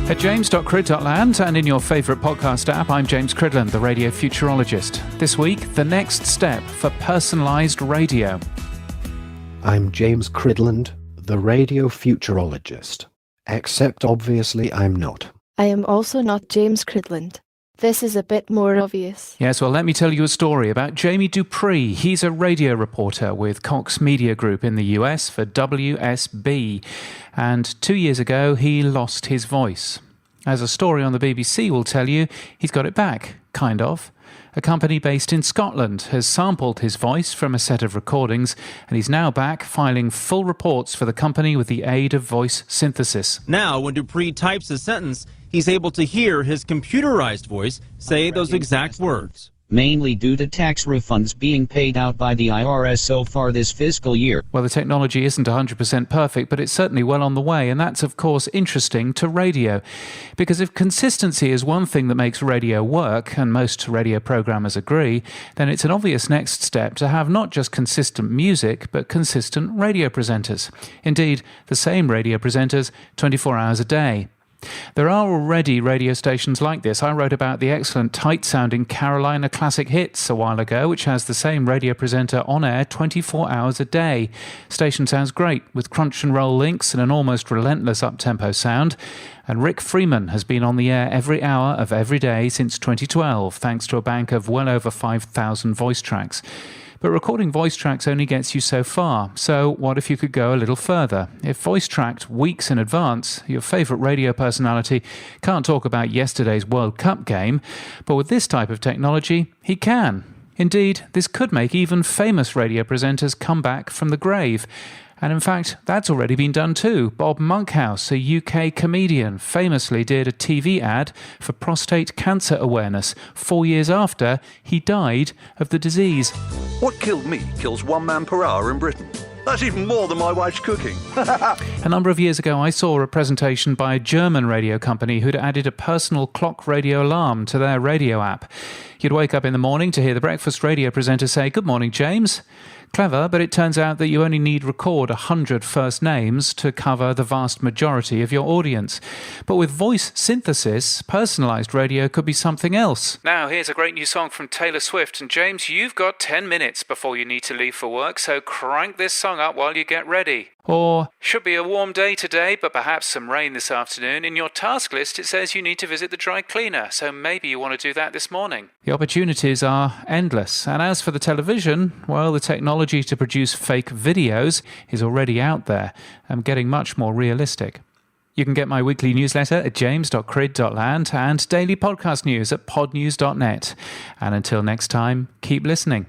At james.crid.land and in your favourite podcast app, I'm James Cridland, the radio futurologist. This week, the next step for personalised radio. I'm James Cridland, the radio futurologist. Except obviously I'm not. I am also not James Cridland. This is a bit more obvious. Yes, well, let me tell you a story about Jamie Dupree. He's a radio reporter with Cox Media Group in the US for WSB. And 2 years ago, he lost his voice. As a story on the BBC will tell you, he's got it back, kind of. A company based in Scotland has sampled his voice from a set of recordings, and he's now back filing full reports for the company with the aid of voice synthesis. Now, when Dupree types a sentence, he's able to hear his computerized voice say those exact words. Mainly due to tax refunds being paid out by the IRS so far this fiscal year. Well, the technology isn't 100% perfect, but it's certainly well on the way, and that's, of course, interesting to radio. Because if consistency is one thing that makes radio work, and most radio programmers agree, then it's an obvious next step to have not just consistent music, but consistent radio presenters. Indeed, the same radio presenters 24 hours a day. There are already radio stations like this. I wrote about the excellent tight-sounding Carolina Classic Hits a while ago, which has the same radio presenter on air 24 hours a day. Station sounds great, with crunch and roll links and an almost relentless up-tempo sound. And Rick Freeman has been on the air every hour of every day since 2012, thanks to a bank of well over 5,000 voice tracks. But recording voice tracks only gets you so far. So what if you could go a little further? If voice tracked weeks in advance, your favourite radio personality can't talk about yesterday's World Cup game, but with this type of technology, he can. Indeed, this could make even famous radio presenters come back from the grave. And in fact, that's already been done too. Bob Monkhouse, a UK comedian, famously did a TV ad for prostate cancer awareness 4 years after he died of the disease. What killed me kills 1 man per hour in Britain. That's even more than my wife's cooking. A number of years ago, I saw a presentation by a German radio company who'd added a personal clock radio alarm to their radio app. You'd wake up in the morning to hear the breakfast radio presenter say, "Good morning, James." Clever, but it turns out that you only need record 100 first names to cover the vast majority of your audience. But with voice synthesis, personalised radio could be something else. Now, here's a great new song from Taylor Swift. And James, you've got 10 minutes before you need to leave for work, so crank this song up while you get ready. Or, should be a warm day today, but perhaps some rain this afternoon. In your task list, it says you need to visit the dry cleaner, so maybe you want to do that this morning. The opportunities are endless. And as for the television, well, the technology to produce fake videos is already out there and getting much more realistic. You can get my weekly newsletter at james.crid.land and daily podcast news at podnews.net. And until next time, keep listening.